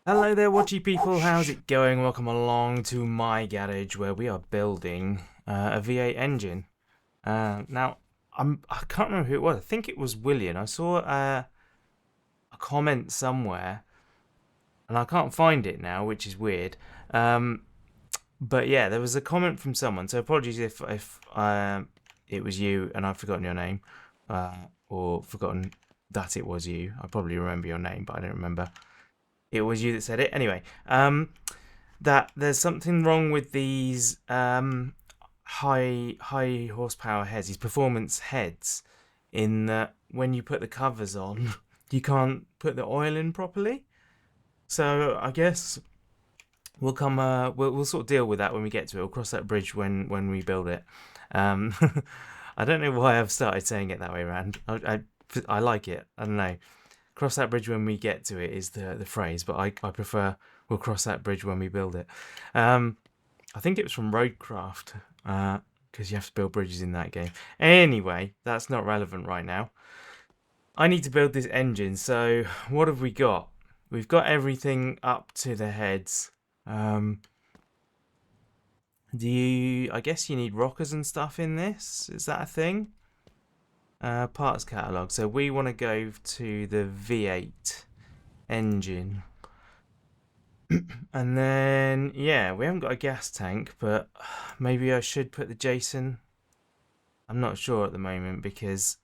Hello there, watchy people. How's it going? Welcome along to my garage where we are building a V8 engine. Now, I can't remember who it was. I think it was William. I saw a comment somewhere, and I can't find it now, which is weird. Um, but yeah, there was a comment from someone. So apologies if it was you and I've forgotten your name, or forgotten that it was you. I probably remember your name, but I don't remember it was you that said it. Anyway, that there's something wrong with these high horsepower heads, these performance heads, in that when you put the covers on, you can't put the oil in properly. So I guess we'll sort of deal with that when we get to it. We'll cross that bridge when we build it. Um, I don't know why I've started saying it that way around. I like it. I don't know. Cross that bridge when we get to it is the phrase, but I prefer we'll cross that bridge when we build it. I think it was from Roadcraft, because you have to build bridges in that game. Anyway, that's not relevant right now. I need to build this engine, so what have we got? We've got everything up to the heads. I guess you need rockers and stuff in this? Is that a thing? Parts catalog. So we want to go to the V8 engine. And then, yeah, we haven't got a gas tank, but maybe I should put the Jason. I'm not sure at the moment because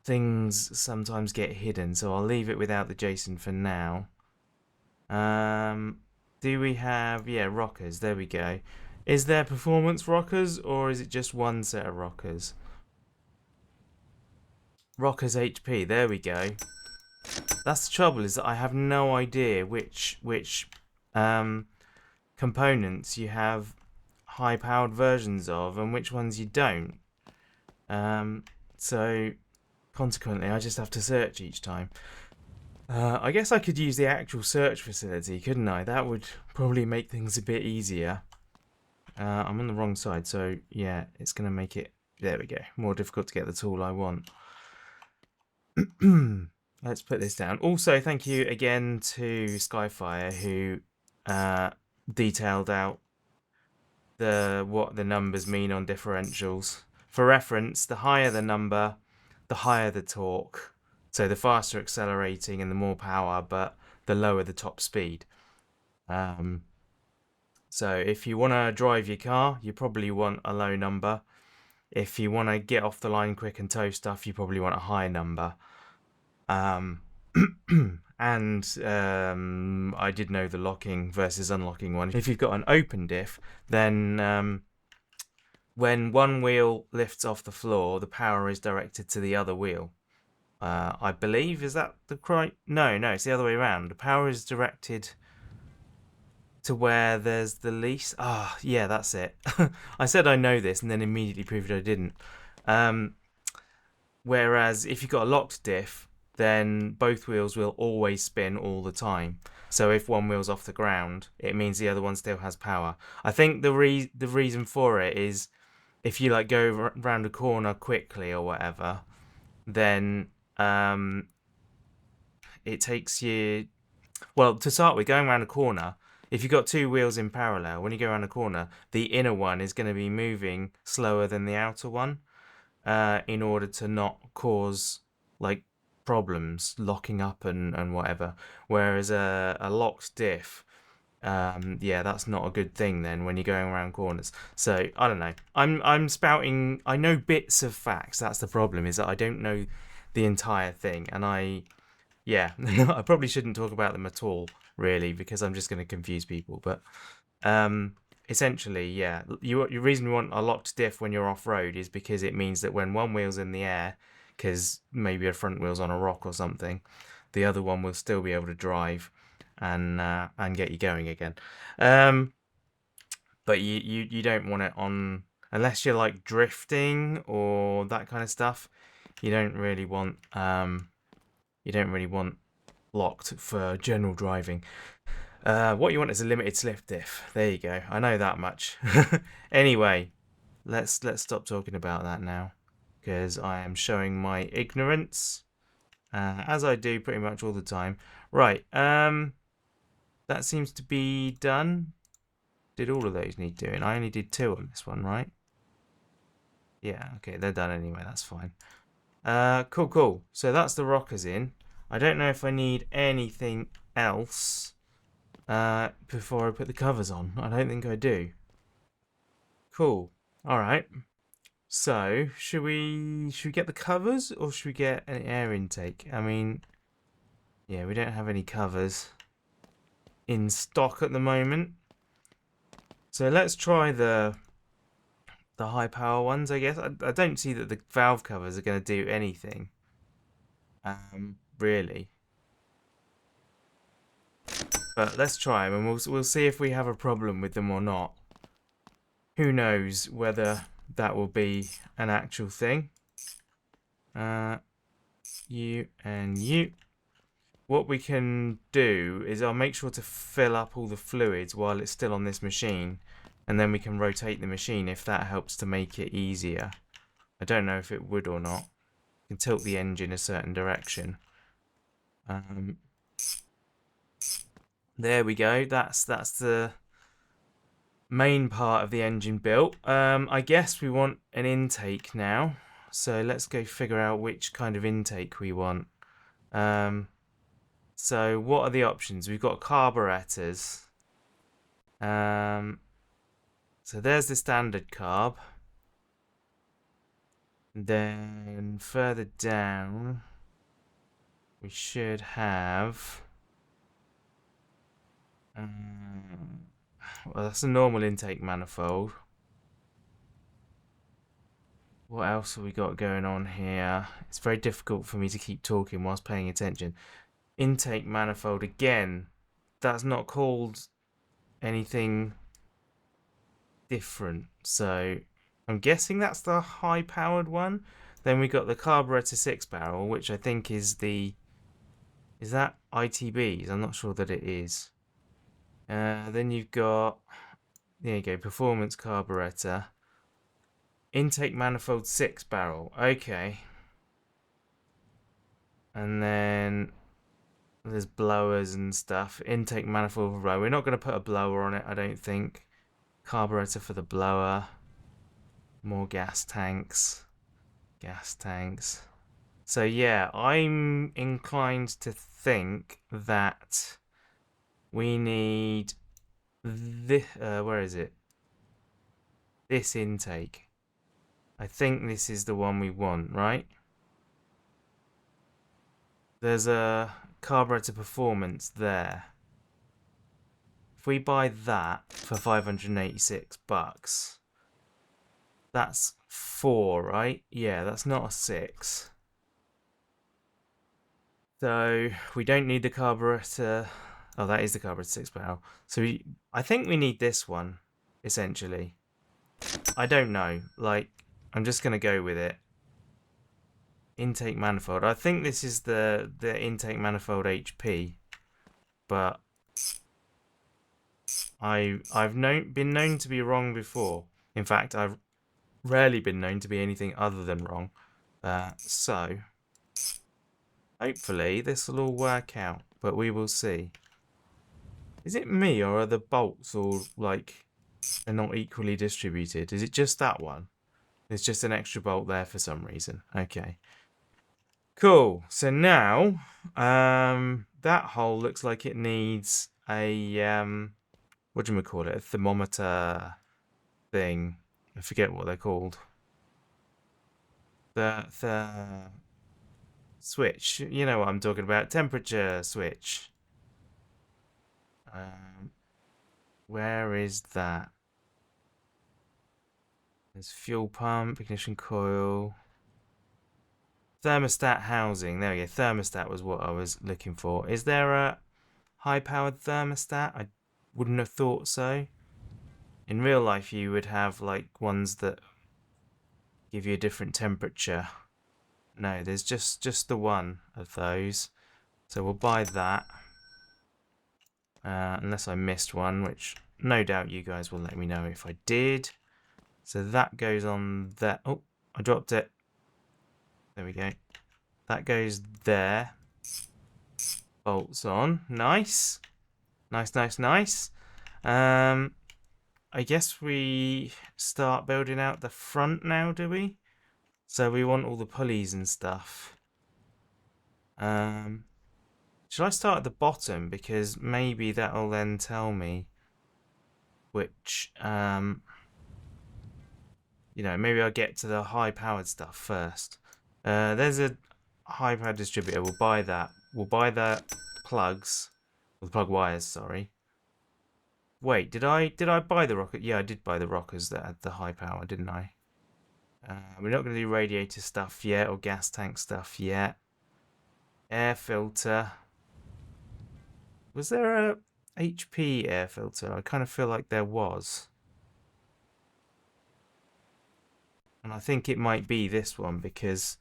things sometimes get hidden, so I'll leave it without the Jason for now. Do we have, yeah, rockers? There we go. Is there performance rockers, or is it just one set of rockers? Rockers HP, there we go. That's the trouble, is that I have no idea which components you have high powered versions of and which ones you don't. So consequently I just have to search each time. I guess I could use the actual search facility, couldn't I? That would probably make things a bit easier. I'm on the wrong side, so yeah, it's going to make it, there we go, more difficult to get the tool I want. Let's put this down. Also, thank you again to Skyfire, who detailed out what the numbers mean on differentials. For reference, the higher the number, the higher the torque. So the faster accelerating and the more power, but the lower the top speed. So if you want to drive your car, you probably want a low number. If you want to get off the line quick and tow stuff, you probably want a high number. And I did know the locking versus unlocking one. If you've got an open diff, then when one wheel lifts off the floor, the power is directed to the other wheel. I believe, is that the correct? No, it's the other way around. The power is directed to where there's the least. Yeah, that's it. I said I know this and then immediately proved I didn't. Whereas if you've got a locked diff, then both wheels will always spin all the time. So if one wheel's off the ground, it means the other one still has power. I think the reason for it is if you like go around a corner quickly or whatever, then it takes you, well, to start with, going around a corner, if you've got two wheels in parallel, when you go around a corner, the inner one is going to be moving slower than the outer one, in order to not cause like problems locking up and whatever. Whereas a locked diff, yeah, that's not a good thing then when you're going around corners. So I don't know. I'm spouting. I know bits of facts. That's the problem, is that I don't know the entire thing, and yeah, I probably shouldn't talk about them at all, really, because I'm just going to confuse people. But essentially, yeah, your reason you want a locked diff when you're off road is because it means that when one wheel's in the air, because maybe a front wheel's on a rock or something, the other one will still be able to drive and get you going again. But you don't want it on, unless you're like drifting or that kind of stuff. You don't really want locked for general driving. What you want is a limited slip diff. There you go. I know that much. Anyway, let's stop talking about that now, because I am showing my ignorance. as I do pretty much all the time. Right, that seems to be done. Did all of those need doing? I only did 2 on this one, right? Yeah, okay, they're done anyway, that's fine. Cool. So that's the rockers in. I don't know if I need anything else before I put the covers on. I don't think I do. Cool. Alright. So, should we get the covers or should we get an air intake? I mean, yeah, we don't have any covers in stock at the moment. So let's try the high power ones, I guess. I don't see that the valve covers are going to do anything. Really. But let's try them and we'll see if we have a problem with them or not. Who knows whether that will be an actual thing. You and you. What we can do is I'll make sure to fill up all the fluids while it's still on this machine, and then we can rotate the machine if that helps to make it easier. I don't know if it would or not. You can tilt the engine a certain direction. There we go. That's the main part of the engine built. I guess we want an intake now. So let's go figure out which kind of intake we want. So what are the options? We've got carburetors. So there's the standard carb. Then further down, we should have... well, that's a normal intake manifold. What else have we got going on here? It's very difficult for me to keep talking whilst paying attention. Intake manifold again. That's not called anything different. So I'm guessing that's the high powered one. Then we got the carburetor 6-barrel, which I think is the... Is that ITBs? I'm not sure that it is. Then you've got... There you go, performance carburetor. Intake manifold 6-barrel. Okay. And then there's blowers and stuff. Intake manifold row. We're not going to put a blower on it, I don't think. Carburetor for the blower. More gas tanks. Gas tanks. So yeah, I'm inclined to think that we need this. Where is it? This intake. I think this is the one we want, right? There's a carburetor performance there. If we buy that for 586 bucks, that's 4, right? Yeah, that's not a 6. So we don't need the carburetor. Oh, that is the carburetor 6-barrel. So I think we need this one, essentially. I don't know. Like, I'm just going to go with it. Intake manifold. I think this is the intake manifold HP. But I've been known to be wrong before. In fact, I've rarely been known to be anything other than wrong. So hopefully this will all work out, but we will see. Is it me or are the bolts all like they're not equally distributed? Is it just that one? There's just an extra bolt there for some reason. Okay. Cool. So now that hole looks like it needs a what do we call it? A thermometer thing. I forget what they're called. The switch. You know what I'm talking about. Temperature switch. Where is that? There's fuel pump, ignition coil, thermostat housing. There we go. Thermostat was what I was looking for. Is there a high-powered thermostat? I wouldn't have thought so. In real life, you would have like ones that give you a different temperature. No, there's just the one of those. So we'll buy that. Unless I missed one, which no doubt you guys will let me know if I did. So that goes on there. Oh, I dropped it. There we go. That goes there. Bolts on. Nice. Nice, nice, nice. I guess we start building out the front now, do we? So we want all the pulleys and stuff. Should I start at the bottom? Because maybe that'll then tell me which, you know, maybe I'll get to the high-powered stuff first. There's a high-powered distributor. We'll buy that. We'll buy the plugs. The plug wires, sorry. Wait, did I buy the rocket? Yeah, I did buy the rockers that had the high power, didn't I? We're not going to do radiator stuff yet, or gas tank stuff yet. Air filter. Was there a HP air filter? I kind of feel like there was. And I think it might be this one, because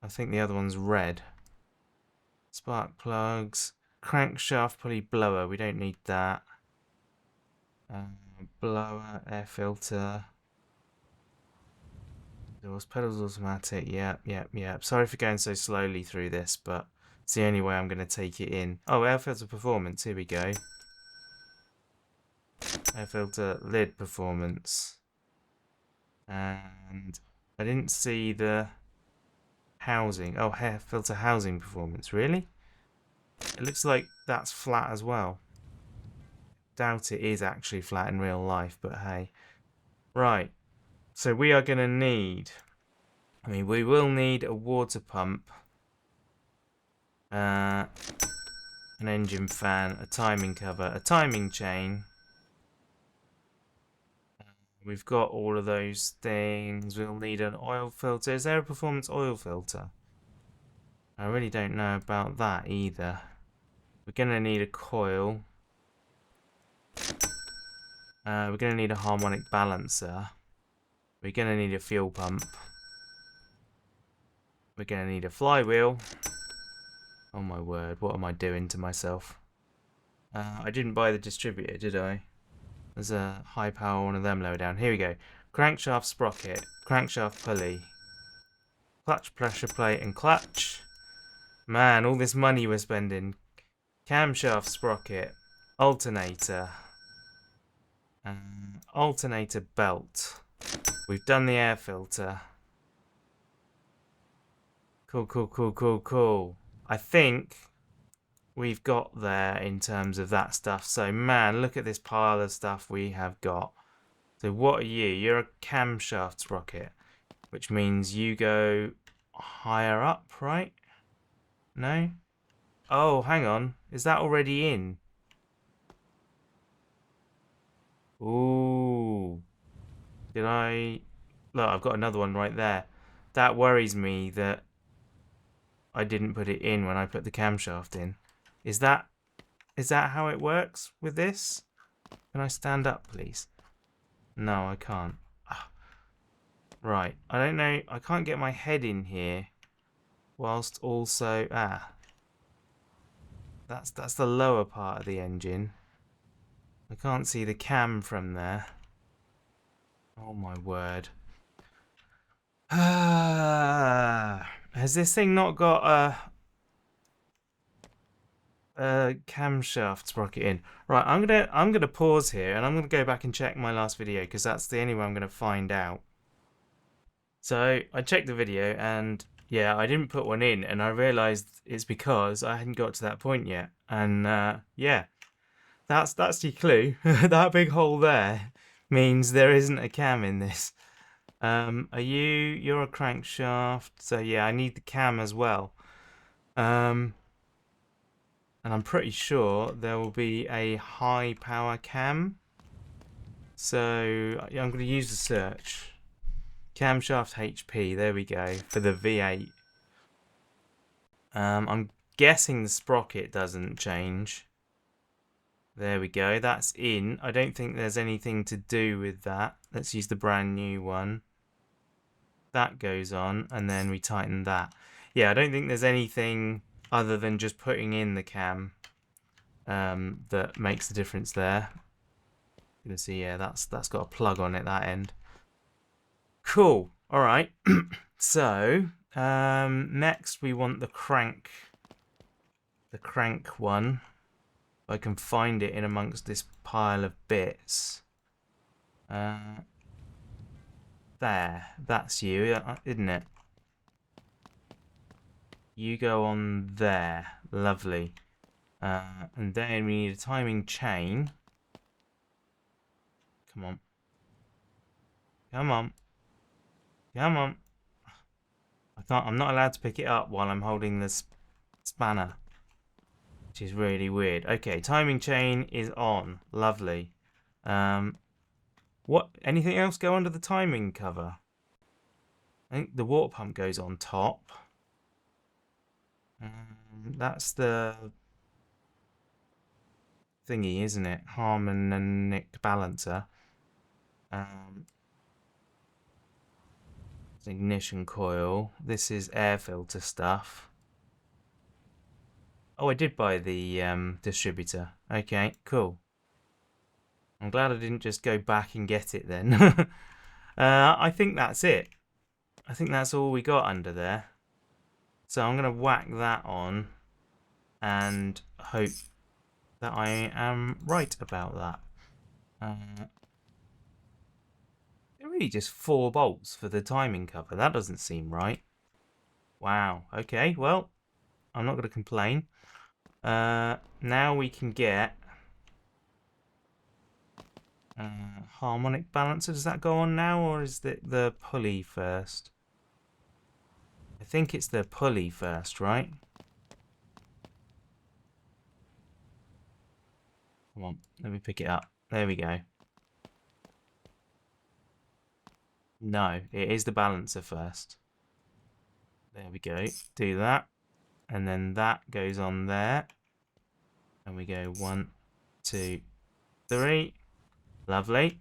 I think the other one's red. Spark plugs. Crankshaft pulley blower. We don't need that. Blower, air filter. Doors, pedals automatic. Yep. Sorry for going so slowly through this, but it's the only way I'm going to take it in. Oh, air filter performance. Here we go. Air filter lid performance. And I didn't see the housing. Oh, air filter housing performance. Really? It looks like that's flat as well. Doubt it is actually flat in real life, but hey. Right. So we are going to need... I mean, we will need a water pump. An engine fan, a timing cover, a timing chain. We've got all of those things. We'll need an oil filter. Is there a performance oil filter? I really don't know about that either. We're going to need a coil. We're going to need a harmonic balancer. We're going to need a fuel pump. We're going to need a flywheel. Oh my word, what am I doing to myself? I didn't buy the distributor, did I? There's a high power one of them lower down. Here we go. Crankshaft sprocket, crankshaft pulley, clutch pressure plate and clutch. Man, all this money we're spending. Camshaft sprocket, alternator. Alternator belt. We've done the air filter. Cool. I think we've got there in terms of that stuff. So, man, look at this pile of stuff we have got. So, what are you? You're a camshaft sprocket, which means you go higher up, right? No? Oh, hang on. Is that already in? Ooh. Did I... Look, I've got another one right there. That worries me that I didn't put it in when I put the camshaft in. Is that how it works with this? Can I stand up, please? No, I can't. Right. I don't know. I can't get my head in here. Whilst also... That's the lower part of the engine. I can't see the cam from there. Oh my word. Has this thing not got a camshaft sprocket in? Right, I'm gonna pause here and I'm gonna go back and check my last video because that's the only way I'm gonna find out. So I checked the video and yeah, I didn't put one in and I realised it's because I hadn't got to that point yet. And yeah, that's your clue. That big hole there means there isn't a cam in this. You're a crankshaft, so yeah, I need the cam as well. And I'm pretty sure there will be a high power cam. So I'm going to use the search. Camshaft HP, there we go, for the V8. I'm guessing the sprocket doesn't change. There we go, that's in. I don't think there's anything to do with that. Let's use the brand new one. That goes on, and then we tighten that. Yeah, I don't think there's anything other than just putting in the cam that makes the difference there. You can see, yeah, that's got a plug on it, that end. Cool. All right. So Next we want the crank one. If I can find it in amongst this pile of bits. There, that's you, isn't it? You go on there. Lovely. And then we need a timing chain. Come on. Come on. Come on. I'm not allowed to pick it up while I'm holding this spanner. Which is really weird. Okay, timing chain is on. Lovely. What? Anything else go under the timing cover? I think the water pump goes on top. That's the thingy, isn't it? Harmonic balancer. Ignition coil. This is air filter stuff. Oh, I did buy the distributor. Okay, cool. I'm glad I didn't just go back and get it then. I think that's it. I think that's all we got under there. So I'm going to whack that on and hope that I am right about that. They're really just 4 bolts for the timing cover. That doesn't seem right. Wow. Okay, well, I'm not going to complain. Now we can get harmonic balancer. Does that go on now, or is it the pulley first? I think it's the pulley first, right? Come on, let me pick it up. There we go. No, it is the balancer first. There we go. Do that. And then that goes on there. And we go 1, 2, 3. Lovely.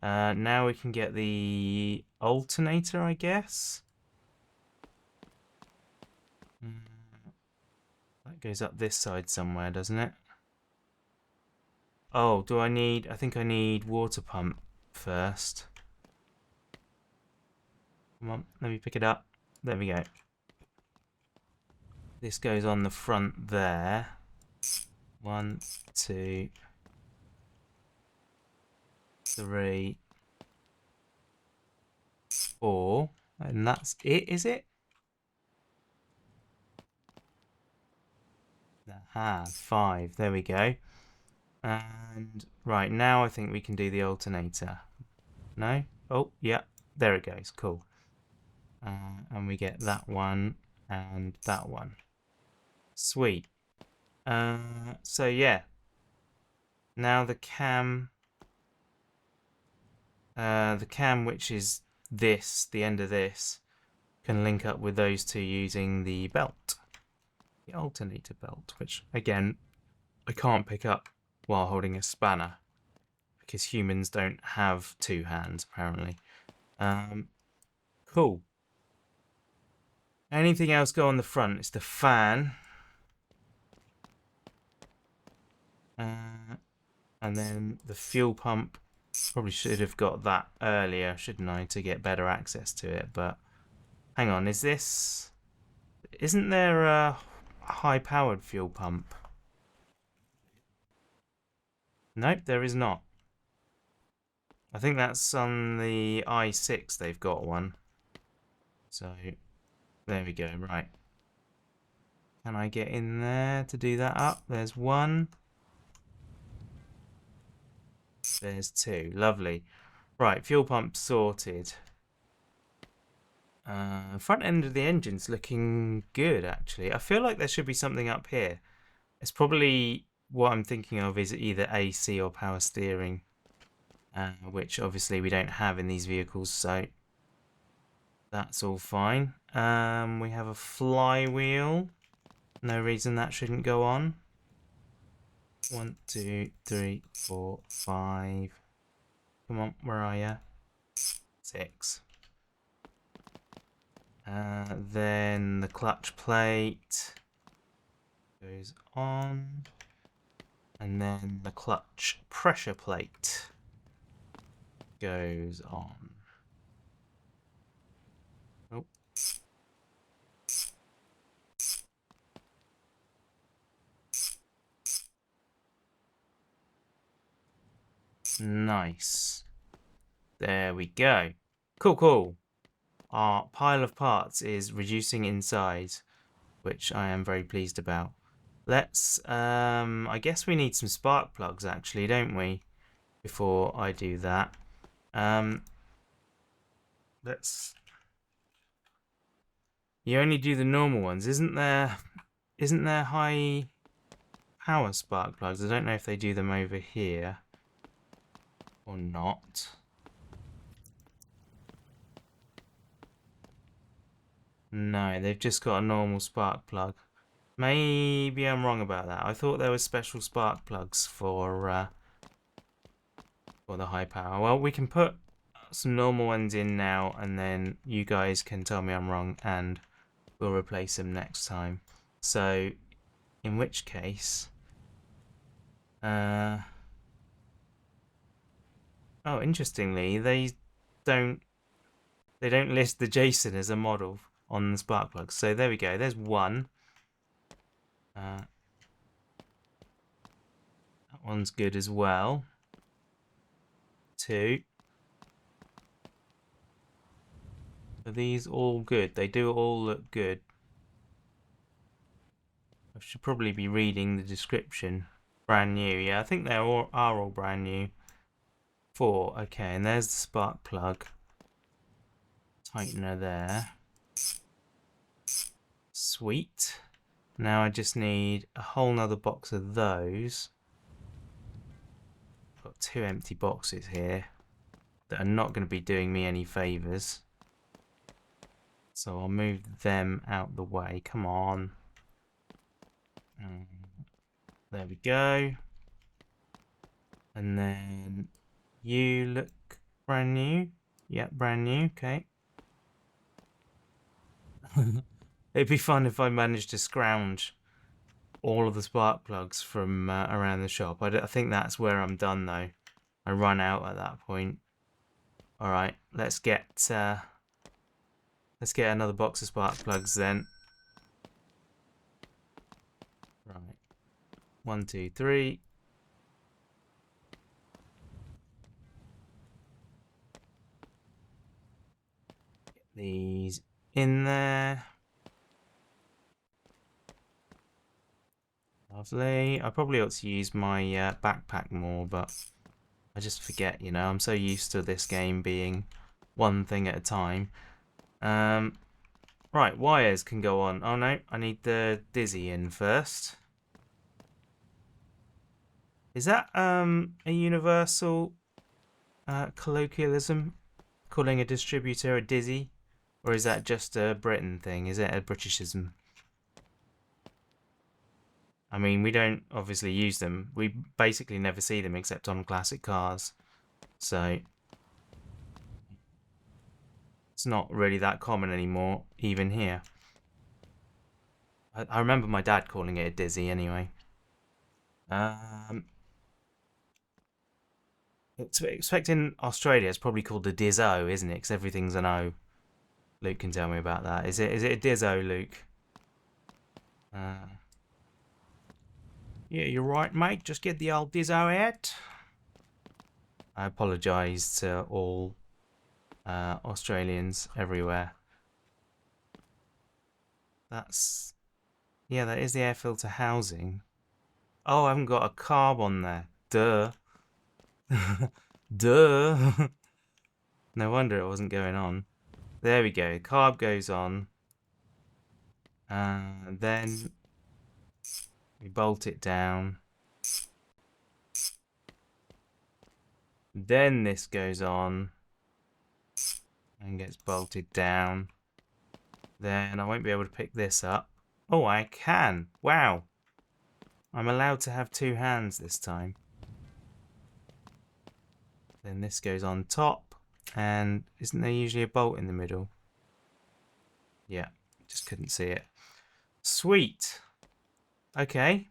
Now we can get the alternator, I guess. That goes up this side somewhere, doesn't it? Oh, do I need... I think I need water pump first. Come on, let me pick it up. There we go. This goes on the front there. 1, 2, 3, 4. And that's it, is it? Aha, 5. There we go. And right, now I think we can do the alternator. No? Oh, yeah. There it goes. Cool. And we get that one and that one. Sweet. So yeah. Now the cam which is this, the end of this, can link up with those two using the belt. The alternator belt, which again I can't pick up while holding a spanner because humans don't have 2 hands apparently. Cool. Anything else go on the front? It's the fan. And then the fuel pump. Probably should have got that earlier, shouldn't I, to get better access to it. But hang on, is this... Isn't there a high-powered fuel pump? Nope, there is not. I think that's on the i6 they've got one. So, there we go, right. Can I get in there to do that up? There's 1. There's 2. Lovely. Right, fuel pump sorted. Front end of the engine's looking good, actually. I feel like there should be something up here. It's probably what I'm thinking of is either AC or power steering, which obviously we don't have in these vehicles, so that's all fine. We have a flywheel. No reason that shouldn't go on. 1, 2, 3, 4, 5. Come on, where are you? 6. Then the clutch plate goes on, and then the clutch pressure plate goes on. Oh, Nice. There we go. Cool. Our pile of parts is reducing in size, which I am very pleased about. Let's, I guess we need some spark plugs actually, don't we? Before I do that. You only do the normal ones. Isn't there high power spark plugs? I don't know if they do them over here or not. No, they've just got a normal spark plug. Maybe I'm wrong about that. I thought there were special spark plugs for the high power. Well, we can put some normal ones in now, and then you guys can tell me I'm wrong, and we'll replace them next time. So, in which case, oh, interestingly, they don't list the Jason as a model on the spark plugs. So there we go. There's one. That one's good as well. 2. Are these all good? They do all look good. I should probably be reading the description. Brand new. Yeah, I think they are all brand new. 4. Okay, and there's the spark plug tightener there. Sweet. Now I just need a whole nother box of those. Got 2 empty boxes here that are not going to be doing me any favors. So I'll move them out the way. Come on. There we go. And then you look brand new. Yep, brand new. Okay. It'd be fun if I managed to scrounge all of the spark plugs from around the shop. I think that's where I'm done though. I run out at that point. All right, let's get another box of spark plugs then. Right, 1, 2, 3. Get these in there. Lovely. I probably ought to use my backpack more, but I just forget, you know. I'm so used to this game being one thing at a time. Right, wires can go on. Oh no, I need the Dizzy in first. Is that a universal colloquialism? Calling a distributor a Dizzy? Or is that just a Britain thing? Is it a Britishism? I mean, we don't obviously use them. We basically never see them except on classic cars. So it's not really that common anymore, even here. I remember my dad calling it a Dizzy anyway. Expecting Australia, it's probably called a Dizzo, isn't it? Because everything's an O. Luke can tell me about that. Is it a Dizzo, Luke? Yeah, you're right, mate. Just get the old Dizzo out. I apologise to all Australians everywhere. That is the air filter housing. Oh, I haven't got a carb on there. Duh. Duh. No wonder it wasn't going on. There we go. Carb goes on. And then we bolt it down. Then this goes on and gets bolted down. Then I won't be able to pick this up. Oh, I can. Wow. I'm allowed to have 2 hands this time. Then this goes on top. And isn't there usually a bolt in the middle? Yeah, just couldn't see it. Sweet. Okay.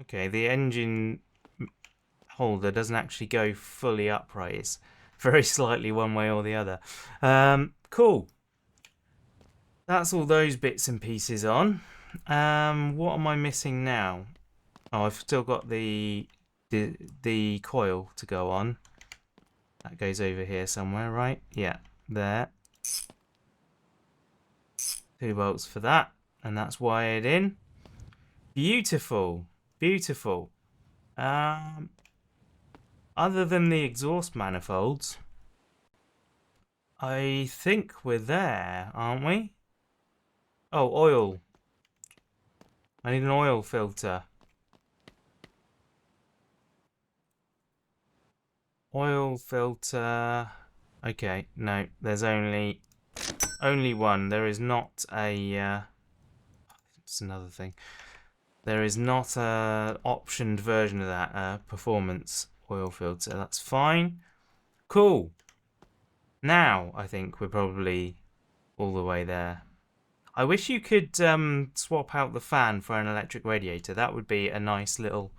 Okay, the engine holder doesn't actually go fully upright. It's very slightly one way or the other. Cool. That's all those bits and pieces on. What am I missing now? Oh, I've still got the coil to go on. That goes over here somewhere, right? Yeah, there. 2 bolts for that, and that's wired in. Beautiful, beautiful. Other than the exhaust manifolds, I think we're there, aren't we? Oh, oil. I need an oil filter. Oil filter. Okay, no, there's only one. There is not a. It's another thing. There is not a optioned version of that performance oil filter. That's fine. Cool. Now I think we're probably all the way there. I wish you could swap out the fan for an electric radiator. That would be a nice little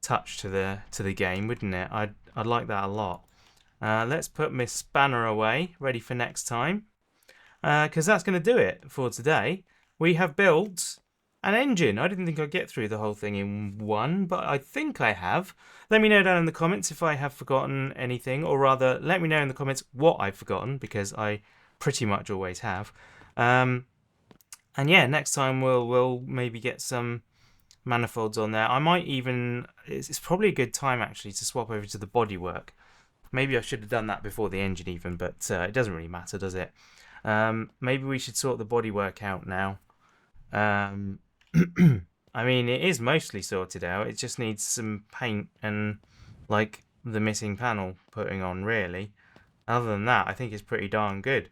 touch to the game, wouldn't it? I'd like that a lot. Let's put Miss Spanner away, ready for next time, because that's going to do it for today. We have built an engine. I didn't think I'd get through the whole thing in one, but I think I have. Let me know down in the comments if I have forgotten anything, or rather, let me know in the comments what I've forgotten, because I pretty much always have. And yeah, next time we'll maybe get some manifolds on there. I might even, it's probably a good time actually to swap over to the bodywork. Maybe I should have done that before the engine even, but it doesn't really matter, does it? Maybe we should sort the bodywork out now. I mean, it is mostly sorted out. It just needs some paint and like the missing panel putting on, really. Other than that, I think it's pretty darn good.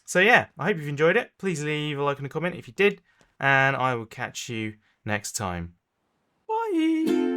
So yeah, I hope you've enjoyed it. Please leave a like and a comment if you did, and I will catch you next time. Bye!